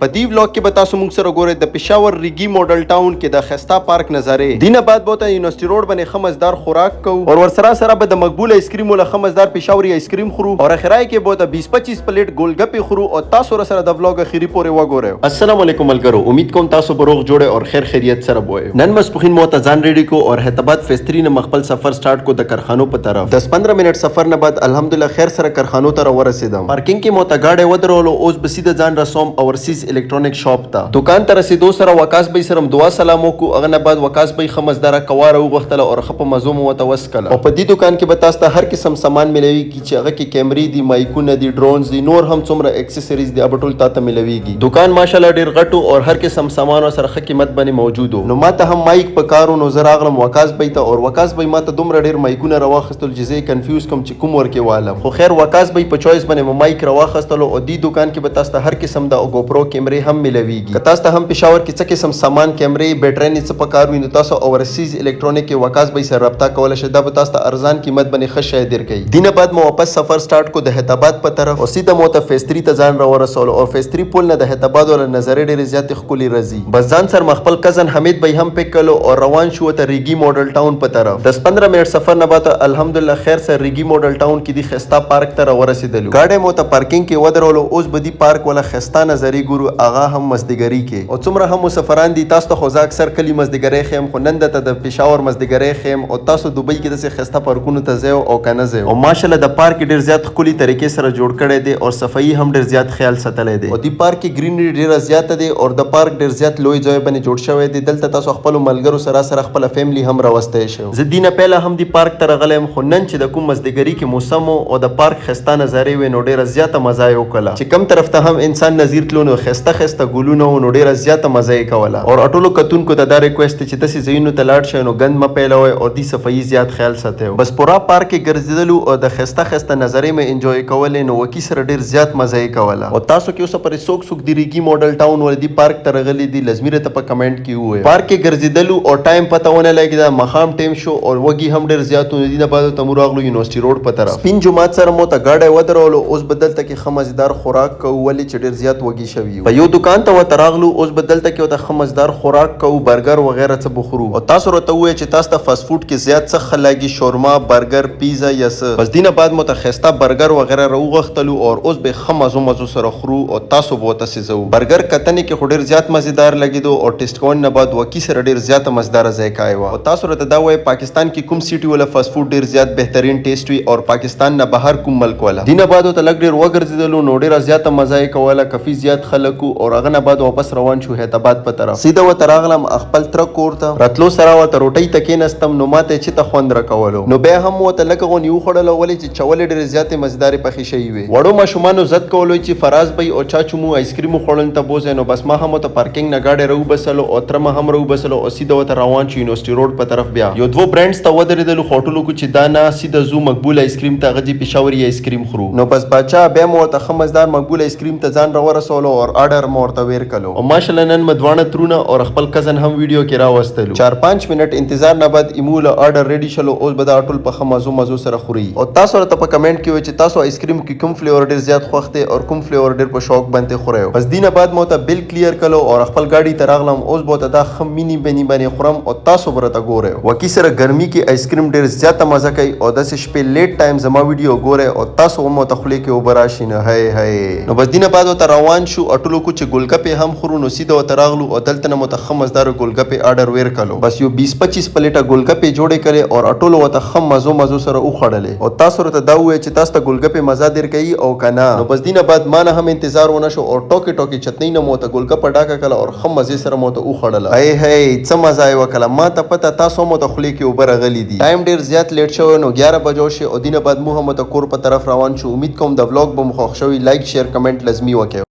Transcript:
په دې ولاګ کې به تاسو موږ سره ګورئ د پېښور ریګي ماډل ټاون کې د خستا پارک نظارې. دینه بعد به ته یونیورسيټي روډ باندې خمسدار خوراک کوو او ورسره سره به د مقبول آیسکریم له خمسدار پېښوري آیسکریم خورو او اخرای کې به د 20-25 پلیټ ګولګپې خورو او تاسو سره د ولاګ اخیری پورې وګورئ. السلام علیکم ملګرو، امید کوم تاسو به روغ جوړه او خیر خیریت سره وای. نن مسپخین مو ته ځان ریډي کو او هتبات فیستری نه مخبل سفر سٹارټ کو د کارخانو په طرف. 10-15 منټ سفر نه بعد الحمدلله خیر سره کارخانو ته ورسېدم. پارکینګ کې مو ته گاډي ودرولو اوس بسیده ځان رسوم اورسیز الکترونیک شاپ ته. دکان ته رسیدو سره وکاس به سره دعا سلام وکړو. اغه نه بعد وکاس به خمسدار کواره وغختله او خپ مزو مو توسکله. او په دې دکان کې به تاسو ته هر قسم سامان ملوي کی چې هغه کې کیمرې دي، مایکونه دي، ډرونز دي، نور هم څومره اکسسوریز دي ابټول تاسو ملويږي. دکان ماشاءالله ډیر غټو او هر قسم سامان سره ښه قیمت باندې موجود وو. نو ماته هم مایک په کارو نو زراغلم وکاس به ته او وکاس به ماته دومره ډیر مایکونه راوخستل جزې کنفیوز کوم چې کوم ورکه والم. خو خیر وکاس به په چويس باندې مایک راوخستل او دې دکان کې به تاسو ته هر قسم د GoPro کیمرې هم ملويږي. که تاسو ته هم پېښور کې څه قسم سامان کیمرې بیټرۍ نه څه په کار وي نو تاسو اورسیز الکترونیک کې وکاس به سره رابطه کولای شئ. دا به تاسو ته ارزان قیمت باندې ښه شی درکوي. دینه بعد مو واپس سفر سٹارټ کو د هتاباد په طرف او سیده مو ته فیستری ته ځان را ورسول او فیستری پول نه د هتاباد ول نظر ډېر زیات خولي رزي. بس ځان سره خپل کزن حمید به هم پک کلو او روان شو ته ریګي ماډل ټاون په طرف. 10-15 منټ سفر نه بعد الحمدلله خیر سره ریګي ماډل ټاون کې د خستا پارک ته ورسېدلو. گاډي مو ته پارکینګ کې ودرولو. اوس بدی پارک ولا خستا نظری ګورو اغا هم مزدګری کې او څومره هم مسافران دي. تاسو ته خو اکثر کلی مزدګری خیم خو نن د پېښور مزدګری خیم او تاسو دوبۍ کې د خستا پارکونو ته ځئ او کنه ځئ. او ماشاءالله د پارک ډیر زیات خولي طریقې سره جوړ کړی دی او صفائی هم ډیر زیات خیال ساتلې دی. او د پارک کې گرینری ډیر زیات دی او د پارک ډیر زیات لوی ځای باندې جوړ شوی دی. دلته تاسو خپل ملګرو سره خپل فیملی هم راوستئ شئ. زه دینه پهله هم د پارک ته راغلم خو نن چې د کوم مزدګری کې موسم او د پارک خستا نظارې و نو ډیر زیات مزه یې وکړه. چې کم طرف ته هم انسان نظیر تلو نو خسته ګلونه نو ډیر زیات مزه یې کوله. او اټولو کتونکو ته دا ریکوست چې تاسو زینو ته لاړ شئ نو غند م پیلوي او د صفائی زیات خیال ساتئ. بس پورا پارک کې ګرځیدلو او د خسته نظرې مې انجوای کولې نو وکی سره ډیر زیات مزه یې کوله. او تاسو کې اوس پرې څوک دی ریګي ماډل ټاون ول دی پارک ته راغلي دي لازمي ته په کمنټ کې وایي. پارک کې ګرځیدلو او ټایم پتاونه لګی دا مخام ټیم شو او وګي هم ډیر زیات ندی نه بعد ته مراغلو یونیورسيټي روډ په طرف. سپین جمعات سره مو ته گاډي ودرولو. اوس بدلته کې خمسدار خوراک کو ولې چې ډیر زیات وګي شوی. په یو دکان ته وتراغلو. اوس بدلته کې د خمسدار خوراک کو برګر وغیرہ څه بخورو. او تاسو راته وایي چې تاسو ته فاست فود کې زیات څه خلاګي شورما برګر پیزا یا څه. بس دینه بعد متخصصه برګر وغیرہ راوغختلو او اوس به خمزو سره خورو او تاسو به تاسو زو برګر کتنې کې ډیر زیات مزیدار لګیدو او ټیسټ کون نه بعد وکی سره ډیر زیات مزیدار ذایقه و. او تاسو راته دا وایي پاکستان کې کوم سیټي ولا فاست فود ډیر زیات بهترین ټیسټ وي او پاکستان نه بهر کوم ملک ولا. دینه بعد ته لګ ډیر وګرځیدلو نو ډیر زیات مزه کوله. کافي زیات خلکو او هغه نه بعد واپس روان شو هتاباد په طرف. سیده و تراغلم خپل تر کورته راتلو سره و ته روټي تکې نستم نو ماته چې ته خوند راکولو. نو به هم و ته لکه نیو خړل ولې چې چول ډیر زیات مزیدار پخې شي وي. وړو ماشومان زد کولو چې فراز بای او چاچو آیسکریم خورل ته بوزه نو بس ما هم ته پارکینګ نه گاډي رو بسلو او تر ما هم رو بسلو او سیده و ته روان شو یونیورسيټي روډ په طرف. بیا یو دوه برانډز ته ودرېدل هوټلو کو چې دا نه سیده زو مقبول آیسکریم ته غدي پېښوري آیسکریم خورو. نو بس بچا به مو ته خمسدار مقبول آیسکریم ته ځان را ورسولو او آرډر مو ورته ویر کلو. او ماشاءالله نن مدوانه ترونه او خپل کزن هم ویډیو کې راوستلو. 4-5 منټ انتظار نه بعد ایمول آرډر ریډي شلو. اوس به دا ټول په خمزو سره خوري. او تاسو راته په کمنټ کې وایئ چې تاسو آیسکریم کې کوم فلیور ډیر زیات خوښته او کوم فلیور ډیر په شوق باندې خورئ. بس دینه بعد مو ته بل کلیر کلو او خپل گاډي ته راغلم. اوس به ته دا خمینی بنی باندې خورم او تاسو برته ګورئ. وکی سره ګرمي کې آیسکریم ډیر زیات مزه کوي او د شپې لیټ ټایم زما ویډیو ګورئ او تاسو مو ته خولي کې وبراشي نه هي. نو بس دینه بعد ته روان شو اټولو کو چې ګولګپې هم خورو. نو سیده وتراغلو او دلته نه متخمزدار ګولګپې آرډر ویر کلو. بس یو 20-25 پلیټه ګولګپې جوړې کړې او اټولو وته خم مزو سره وخړلې. او تاسو ته دا وایي چې تاسو ته ګولګپې مزه در کوي او کنه. نو بس دینه بعد ما نه هم انتظار ونه شو او ټوکی چتنی نه مو ته ګولګپه ډاکه کله او خم مزه سره مو ته وخړله. هي څه مزه یې وکړه. ما ته پته تاسو مو ته خولي کې وبره غلي دي. ټایم ډیر زیات لیټ شو نو 11 بجو شي او دینه بعد مو هم ته کور په طرف روان شو. امید کوم د ولاګ به مخ خوښ شوی. لایک شیر کمنټ لازمي وکړئ.